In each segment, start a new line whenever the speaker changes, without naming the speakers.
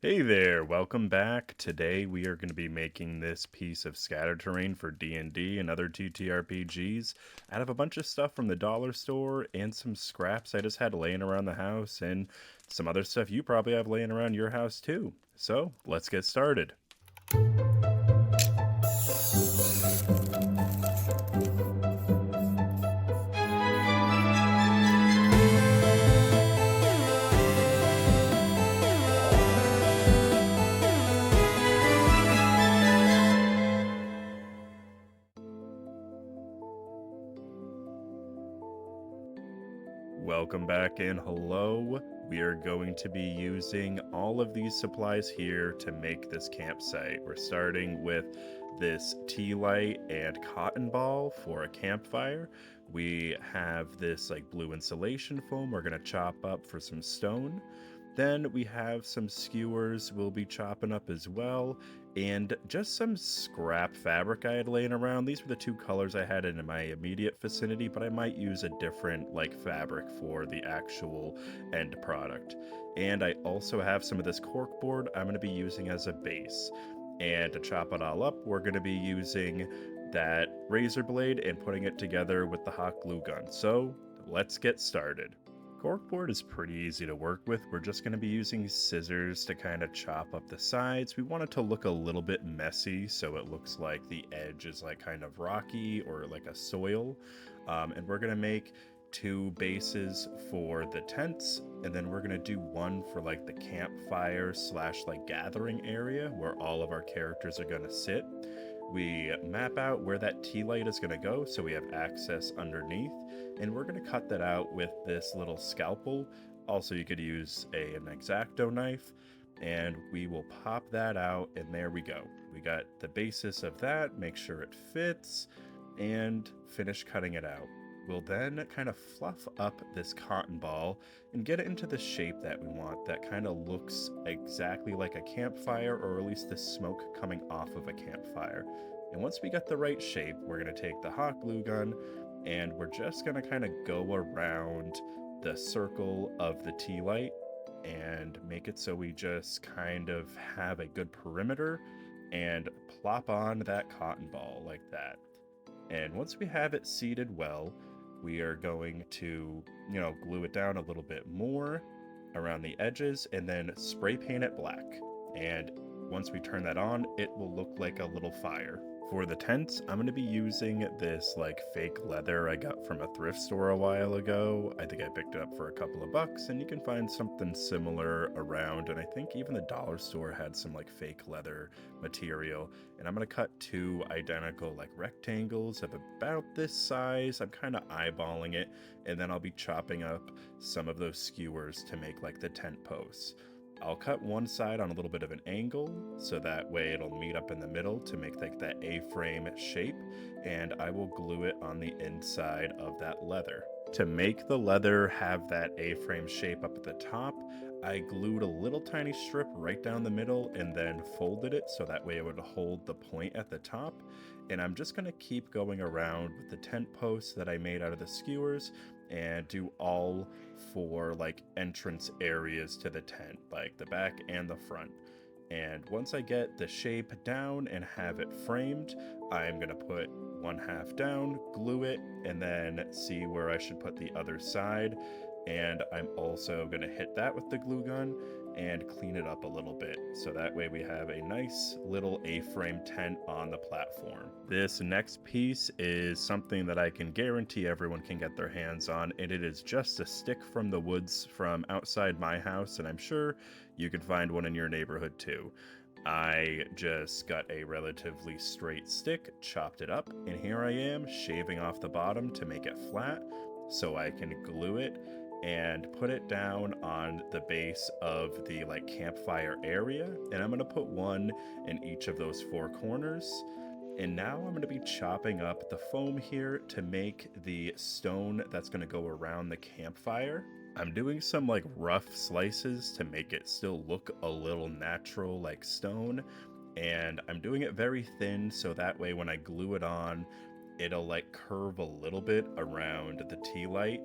Hey there, welcome back. Today we are going to be making this piece of scatter terrain for D&D and other TTRPGs out of a bunch of stuff from the dollar store and some scraps I just had laying around the house and some other stuff you probably have laying around your house too. So, let's get started. Welcome back and hello. We are going to be using all of these supplies here to make this campsite. We're starting with this tea light and cotton ball for a campfire. We have this like blue insulation foam we're going to chop up for some stone. Then we have some skewers we'll be chopping up as well, and just some scrap fabric I had laying around. These were the two colors I had in my immediate vicinity, but I might use a different like fabric for the actual end product. And I also have some of this cork board I'm going to be using as a base. And to chop it all up, we're going to be using that razor blade and putting it together with the hot glue gun. So let's get started. Corkboard is pretty easy to work with. We're just going to be using scissors to kind of chop up the sides. We want it to look a little bit messy so it looks like the edge is like kind of rocky or like a soil. And we're going to make two bases for the tents, and then we're going to do one for like the campfire slash like gathering area where all of our characters are going to sit. We map out where that tea light is going to go so we have access underneath, and we're going to cut that out with this little scalpel. Also, you could use an X-Acto knife, and we will pop that out, and there we go. We got the basis of that, make sure it fits, and finish cutting it out. We'll then kind of fluff up this cotton ball and get it into the shape that we want that kind of looks exactly like a campfire, or at least the smoke coming off of a campfire. And once we get the right shape, we're going to take the hot glue gun and we're just going to kind of go around the circle of the tea light and make it so we just kind of have a good perimeter and plop on that cotton ball like that. And once we have it seated well, we are going to, glue it down a little bit more around the edges and then spray paint it black. And once we turn that on, it will look like a little fire. For the tents, I'm going to be using this like fake leather I got from a thrift store a while ago. I think I picked it up for a couple of bucks, and you can find something similar around. And I think even the dollar store had some like fake leather material. And I'm going to cut two identical like rectangles of about this size. I'm kind of eyeballing it, and then I'll be chopping up some of those skewers to make like the tent posts. I'll cut one side on a little bit of an angle so that way it'll meet up in the middle to make like that A-frame shape, and I will glue it on the inside of that leather. To make the leather have that A-frame shape up at the top, I glued a little tiny strip right down the middle and then folded it so that way it would hold the point at the top. And I'm just going to keep going around with the tent posts that I made out of the skewers and do all four like entrance areas to the tent, like the back and the front. And once I get the shape down and have it framed, I'm going to put one half down, glue it, and then see where I should put the other side. And I'm also going to hit that with the glue gun and clean it up a little bit. So that way we have a nice little A-frame tent on the platform. This next piece is something that I can guarantee everyone can get their hands on, and it is just a stick from the woods from outside my house, and I'm sure you can find one in your neighborhood too. I just got a relatively straight stick, chopped it up, and here I am shaving off the bottom to make it flat so I can glue it and put it down on the base of the like campfire area. And I'm going to put one in each of those four corners. And now I'm going to be chopping up the foam here to make the stone that's going to go around the campfire. I'm doing some like rough slices to make it still look a little natural like stone. And I'm doing it very thin so that way when I glue it on, it'll like curve a little bit around the tea light,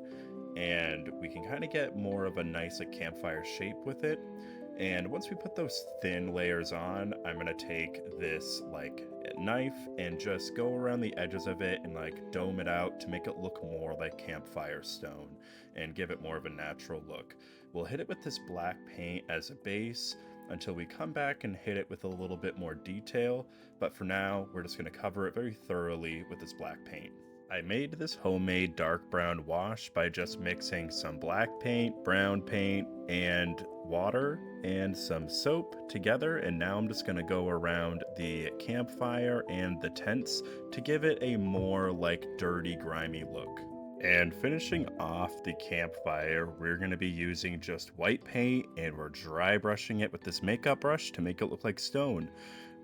and we can kind of get more of a nice like campfire shape with it. And once we put those thin layers on, I'm gonna take this like knife and just go around the edges of it and like dome it out to make it look more like campfire stone and give it more of a natural look. We'll hit it with this black paint as a base until we come back and hit it with a little bit more detail, but for now, we're just gonna cover it very thoroughly with this black paint. I made this homemade dark brown wash by just mixing some black paint, brown paint, and water and some soap together, and now I'm just going to go around the campfire and the tents to give it a more like dirty, grimy look. And finishing off the campfire, we're going to be using just white paint and we're dry brushing it with this makeup brush to make it look like stone.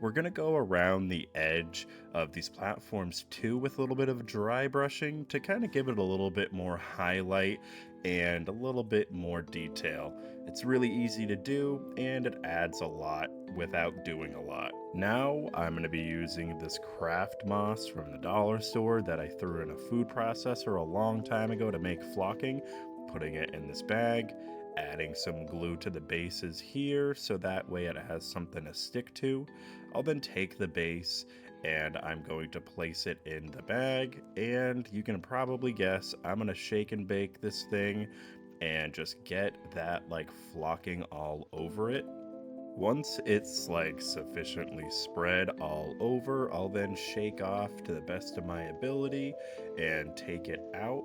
We're going to go around the edge of these platforms too with a little bit of dry brushing to kind of give it a little bit more highlight and a little bit more detail. It's really easy to do and it adds a lot without doing a lot. Now I'm going to be using this craft moss from the dollar store that I threw in a food processor a long time ago to make flocking, putting it in this bag, adding some glue to the bases here so that way it has something to stick to. I'll then take the base and I'm going to place it in the bag, and you can probably guess I'm going to shake and bake this thing and just get that like flocking all over it. Once it's like sufficiently spread all over, I'll then shake off to the best of my ability and take it out.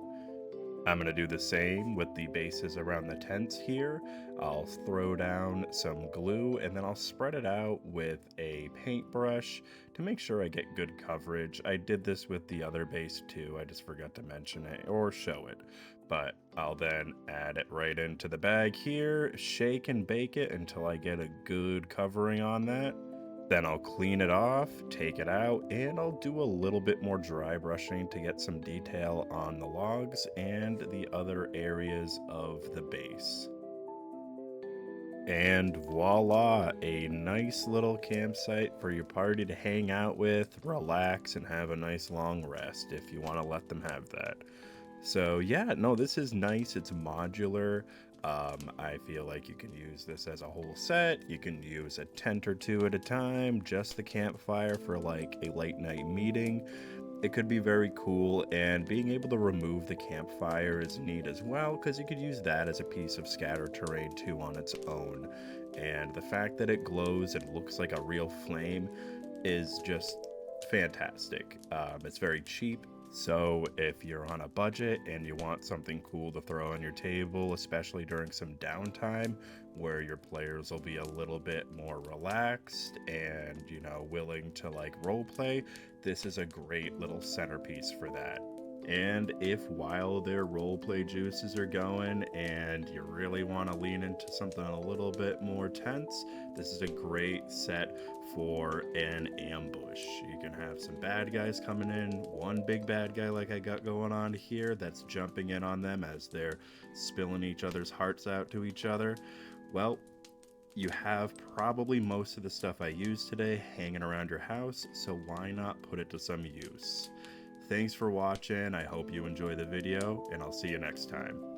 I'm going to do the same with the bases around the tents here. I'll throw down some glue and then I'll spread it out with a paintbrush to make sure I get good coverage. I did this with the other base too, I just forgot to mention it or show it. But I'll then add it right into the bag here, shake and bake it until I get a good covering on that. Then I'll clean it off, take it out, and I'll do a little bit more dry brushing to get some detail on the logs and the other areas of the base. And voila, a nice little campsite for your party to hang out with, relax, and have a nice long rest if you want to let them have that. So yeah, no, this is nice. It's modular. I feel like you can use this as a whole set. You can use a tent or two at a time, just the campfire for like a late night meeting. It could be very cool, and being able to remove the campfire is neat as well because you could use that as a piece of scatter terrain too on its own. And the fact that it glows and looks like a real flame is just fantastic. It's very cheap. So if you're on a budget and you want something cool to throw on your table, especially during some downtime where your players will be a little bit more relaxed and, you know, willing to like role play, this is a great little centerpiece for that. And if while their roleplay juices are going and you really want to lean into something a little bit more tense, this is a great set for an ambush. You can have some bad guys coming in, one big bad guy like I got going on here that's jumping in on them as they're spilling each other's hearts out to each other. Well, you have probably most of the stuff I used today hanging around your house, so why not put it to some use? Thanks for watching. I hope you enjoy the video, and I'll see you next time.